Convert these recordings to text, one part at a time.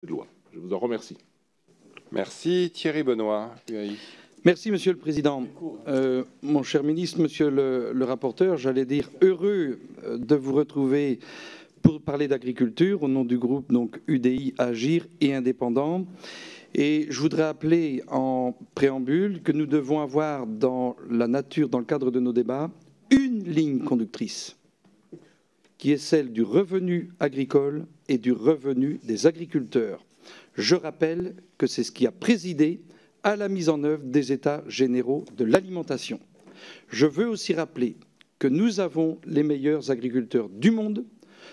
de loi. Je vous en remercie. Merci. Thierry Benoît, UAI. Merci, Monsieur le Président. Mon cher ministre, Monsieur le rapporteur, j'allais dire heureux de vous retrouver pour parler d'agriculture au nom du groupe donc, UDI, Agir et Indépendants. Et je voudrais appeler en préambule que nous devons avoir dans la nature, dans le cadre de nos débats, une ligne conductrice, qui est celle du revenu agricole et du revenu des agriculteurs. Je rappelle que c'est ce qui a présidé à la mise en œuvre des États généraux de l'alimentation. Je veux aussi rappeler que nous avons les meilleurs agriculteurs du monde.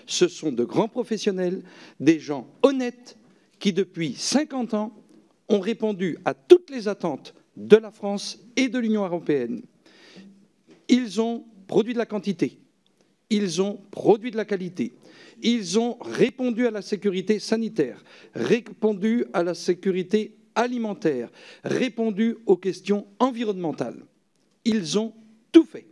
Ce sont de grands professionnels, des gens honnêtes qui, depuis 50 ans, ont répondu à toutes les attentes de la France et de l'Union européenne. Ils ont produit de la quantité, ils ont produit de la qualité, ils ont répondu à la sécurité sanitaire, répondu à la sécurité alimentaire, répondu aux questions environnementales. Ils ont tout fait.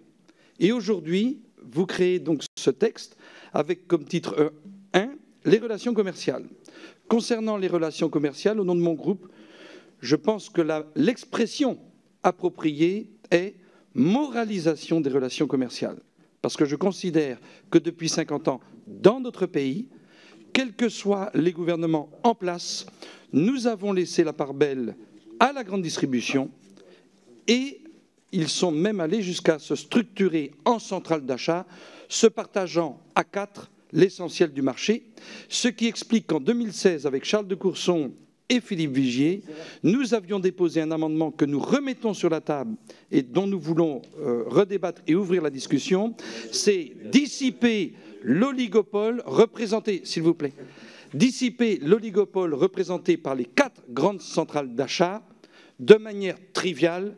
Et aujourd'hui, vous créez donc ce texte avec comme titre 1, les relations commerciales. Concernant les relations commerciales, au nom de mon groupe, je pense que l'expression appropriée est moralisation des relations commerciales. Parce que je considère que depuis 50 ans, dans notre pays, quels que soient les gouvernements en place, nous avons laissé la part belle à la grande distribution et ils sont même allés jusqu'à se structurer en centrales d'achat, se partageant à 4 l'essentiel du marché, ce qui explique qu'en 2016, avec Charles de Courson et Philippe Vigier, nous avions déposé un amendement que nous remettons sur la table et dont nous voulons redébattre et ouvrir la discussion, c'est dissiper l'oligopole représenté, s'il vous plaît, dissiper l'oligopole représenté par les 4 grandes centrales d'achat de manière triviale,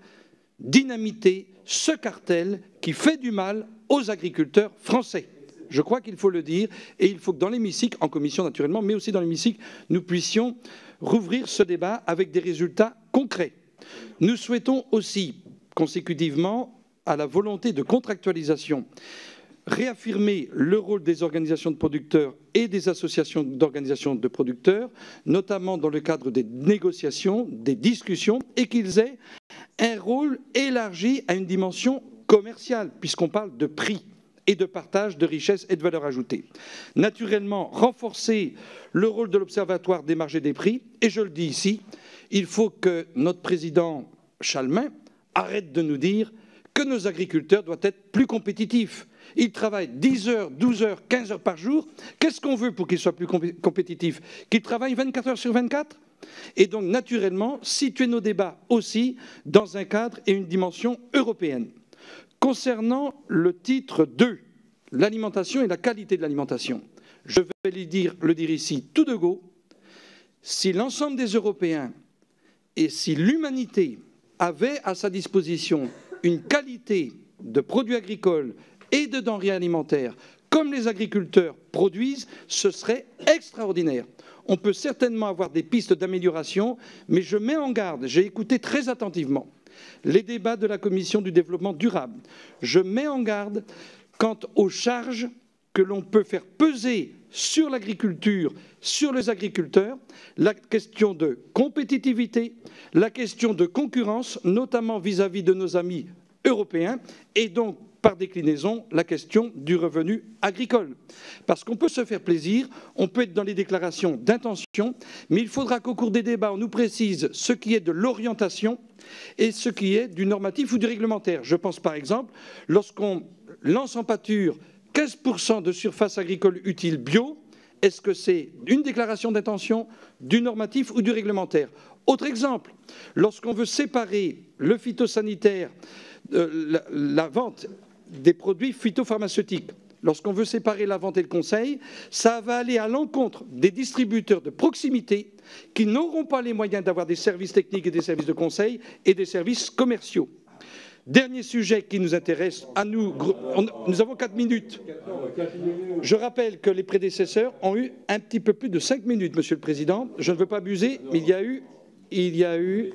dynamiter ce cartel qui fait du mal aux agriculteurs français. Je crois qu'il faut le dire et il faut que dans l'hémicycle, en commission naturellement, mais aussi dans l'hémicycle, nous puissions rouvrir ce débat avec des résultats concrets. Nous souhaitons aussi, consécutivement à la volonté de contractualisation, réaffirmer le rôle des organisations de producteurs et des associations d'organisations de producteurs, notamment dans le cadre des négociations, des discussions, et qu'ils aient un rôle élargi à une dimension commerciale, puisqu'on parle de prix et de partage de richesses et de valeur ajoutée. Naturellement, renforcer le rôle de l'Observatoire des marges et des prix, et je le dis ici, il faut que notre président Chalmin arrête de nous dire que nos agriculteurs doivent être plus compétitifs. Ils travaillent 10 heures, 12 heures, 15 heures par jour. Qu'est-ce qu'on veut pour qu'ils soient plus compétitifs? Qu'ils travaillent 24 heures sur 24? Et donc, naturellement, situer nos débats aussi dans un cadre et une dimension européenne. Concernant le titre 2, l'alimentation et la qualité de l'alimentation, je vais le dire ici tout de go, si l'ensemble des Européens et si l'humanité avait à sa disposition une qualité de produits agricoles et de denrées alimentaires comme les agriculteurs produisent, ce serait extraordinaire. On peut certainement avoir des pistes d'amélioration, mais je mets en garde, j'ai écouté très attentivement les débats de la Commission du développement durable. Je mets en garde quant aux charges que l'on peut faire peser sur l'agriculture, sur les agriculteurs, la question de compétitivité, la question de concurrence, notamment vis-à-vis de nos amis européens, et donc, par déclinaison, la question du revenu agricole. Parce qu'on peut se faire plaisir, on peut être dans les déclarations d'intention, mais il faudra qu'au cours des débats, on nous précise ce qui est de l'orientation et ce qui est du normatif ou du réglementaire. Je pense par exemple, lorsqu'on lance en pâture 15% de surface agricole utile bio, est-ce que c'est une déclaration d'intention, du normatif ou du réglementaire? Autre exemple, lorsqu'on veut séparer le phytosanitaire, la vente des produits phytopharmaceutiques, lorsqu'on veut séparer la vente et le conseil, ça va aller à l'encontre des distributeurs de proximité qui n'auront pas les moyens d'avoir des services techniques et des services de conseil et des services commerciaux. Dernier sujet qui nous intéresse, à nous, nous avons 4 minutes. Je rappelle que les prédécesseurs ont eu un petit peu plus de 5 minutes, Monsieur le Président. Je ne veux pas abuser, mais il y a eu...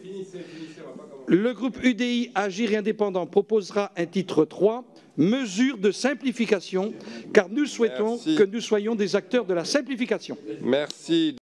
Le groupe UDI, Agir et Indépendants proposera un titre 3, mesures de simplification, car nous souhaitons que nous soyons des acteurs de la simplification. Merci.